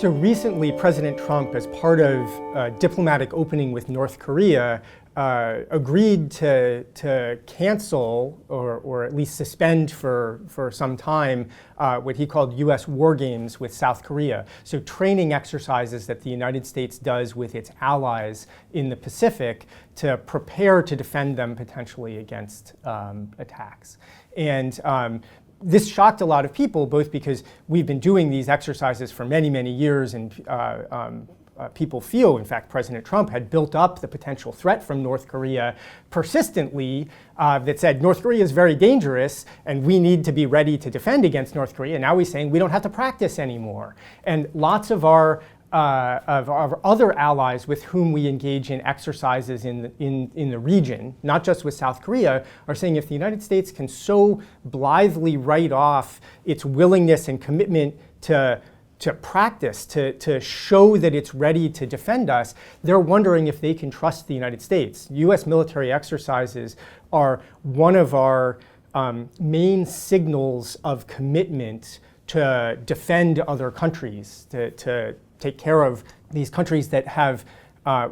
So recently, President Trump, as part of a diplomatic opening with North Korea, agreed to cancel or at least suspend for some time what he called U.S. war games with South Korea. So training exercises that the United States does with its allies in the Pacific to prepare to defend them potentially against attacks. And this shocked a lot of people, both because we've been doing these exercises for many, many years, and people feel, in fact, President Trump had built up the potential threat from North Korea persistently that said North Korea is very dangerous and we need to be ready to defend against North Korea. Now he's saying we don't have to practice anymore. And lots of our other allies with whom we engage in exercises in the region, not just with South Korea, are saying if the United States can so blithely write off its willingness and commitment to practice, to show that it's ready to defend us, they're wondering if they can trust the United States. U.S. military exercises are one of our main signals of commitment to defend other countries, to take care of these countries that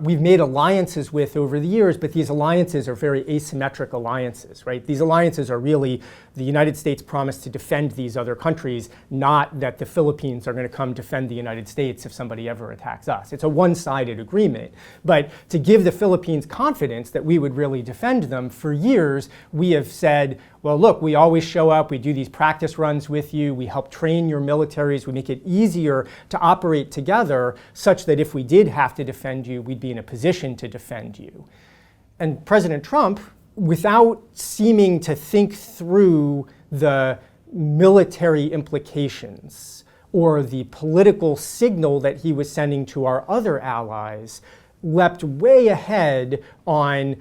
we've made alliances with over the years, but these alliances are very asymmetric alliances, right? These alliances are really the United States promised to defend these other countries, not that the Philippines are going to come defend the United States if somebody ever attacks us. It's a one-sided agreement. But to give the Philippines confidence that we would really defend them, for years we have said, well, look, we always show up, we do these practice runs with you, we help train your militaries, we make it easier to operate together such that if we did have to defend you, we'd be in a position to defend you. And President Trump, without seeming to think through the military implications or the political signal that he was sending to our other allies, leapt way ahead on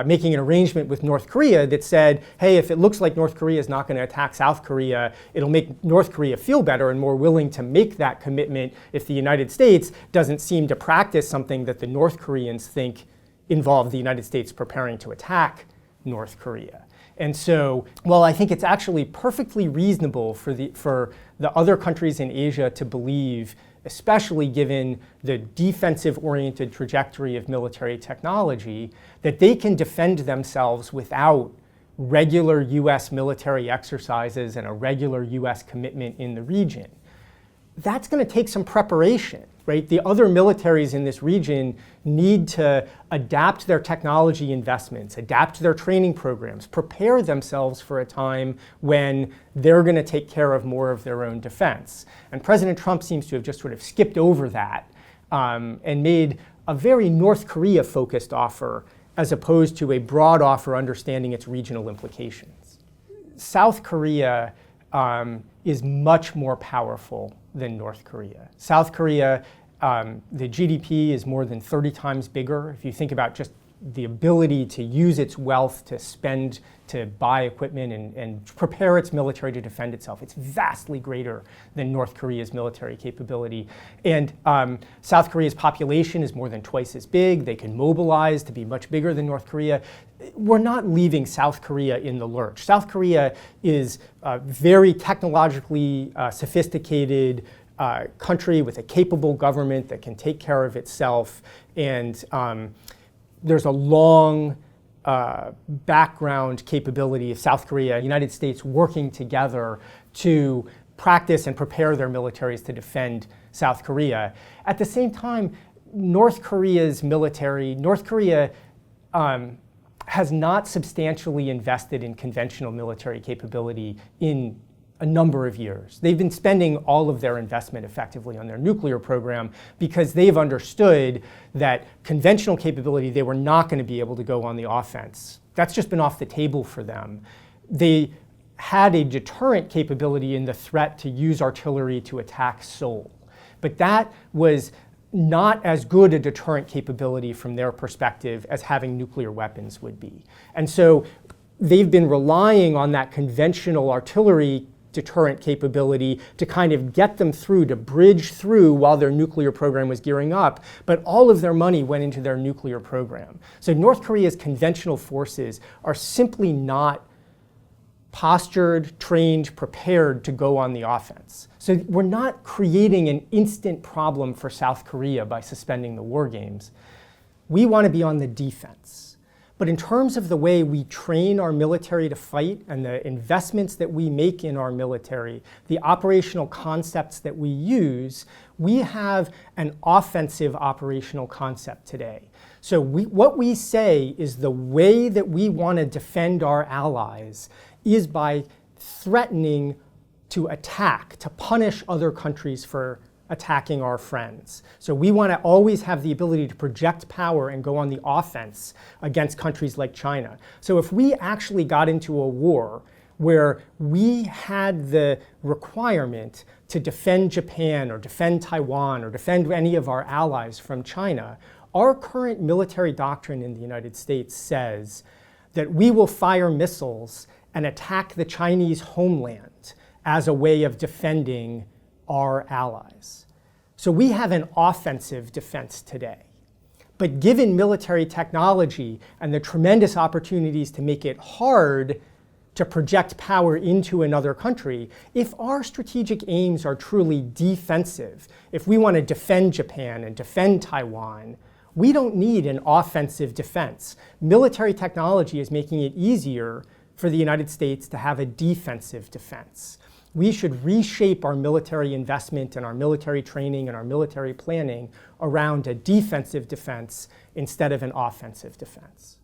making an arrangement with North Korea that said, hey, if it looks like North Korea is not going to attack South Korea, it'll make North Korea feel better and more willing to make that commitment if the United States doesn't seem to practice something that the North Koreans think involved the United States preparing to attack North Korea. And so, while I think it's actually perfectly reasonable for the other countries in Asia to believe, especially given the defensive-oriented trajectory of military technology, that they can defend themselves without regular U.S. military exercises and a regular U.S. commitment in the region. That's going to take some preparation, right? The other militaries in this region need to adapt their technology investments, adapt their training programs, prepare themselves for a time when they're going to take care of more of their own defense. And President Trump seems to have just sort of skipped over that and made a very North Korea-focused offer as opposed to a broad offer understanding its regional implications. South Korea is much more powerful than North Korea. South Korea, the GDP is more than 30 times bigger. If you think about just the ability to use its wealth to spend, to buy equipment and prepare its military to defend itself, it's vastly greater than North Korea's military capability. And South Korea's population is more than twice as big. They can mobilize to be much bigger than North Korea. We're not leaving South Korea in the lurch. South Korea is a very technologically sophisticated country with a capable government that can take care of itself. And there's a long background capability of South Korea and the United States working together to practice and prepare their militaries to defend South Korea. At the same time, North Korea's military, North Korea has not substantially invested in conventional military capability in a number of years. They've been spending all of their investment effectively on their nuclear program because they've understood that conventional capability, they were not going to be able to go on the offense. That's just been off the table for them. They had a deterrent capability in the threat to use artillery to attack Seoul. But that was not as good a deterrent capability from their perspective as having nuclear weapons would be. And so they've been relying on that conventional artillery deterrent capability to kind of get them through, to bridge through while their nuclear program was gearing up, but all of their money went into their nuclear program. So North Korea's conventional forces are simply not postured, trained, prepared to go on the offense. So we're not creating an instant problem for South Korea by suspending the war games. We want to be on the defense. But in terms of the way we train our military to fight and the investments that we make in our military, the operational concepts that we use, we have an offensive operational concept today. So what we say is the way that we want to defend our allies is by threatening to attack, to punish other countries for attacking our friends. So we want to always have the ability to project power and go on the offense against countries like China. So if we actually got into a war where we had the requirement to defend Japan or defend Taiwan or defend any of our allies from China, our current military doctrine in the United States says that we will fire missiles and attack the Chinese homeland as a way of defending our allies. So we have an offensive defense today. But given military technology and the tremendous opportunities to make it hard to project power into another country, if our strategic aims are truly defensive, if we want to defend Japan and defend Taiwan, we don't need an offensive defense. Military technology is making it easier for the United States to have a defensive defense. We should reshape our military investment and our military training and our military planning around a defensive defense instead of an offensive defense.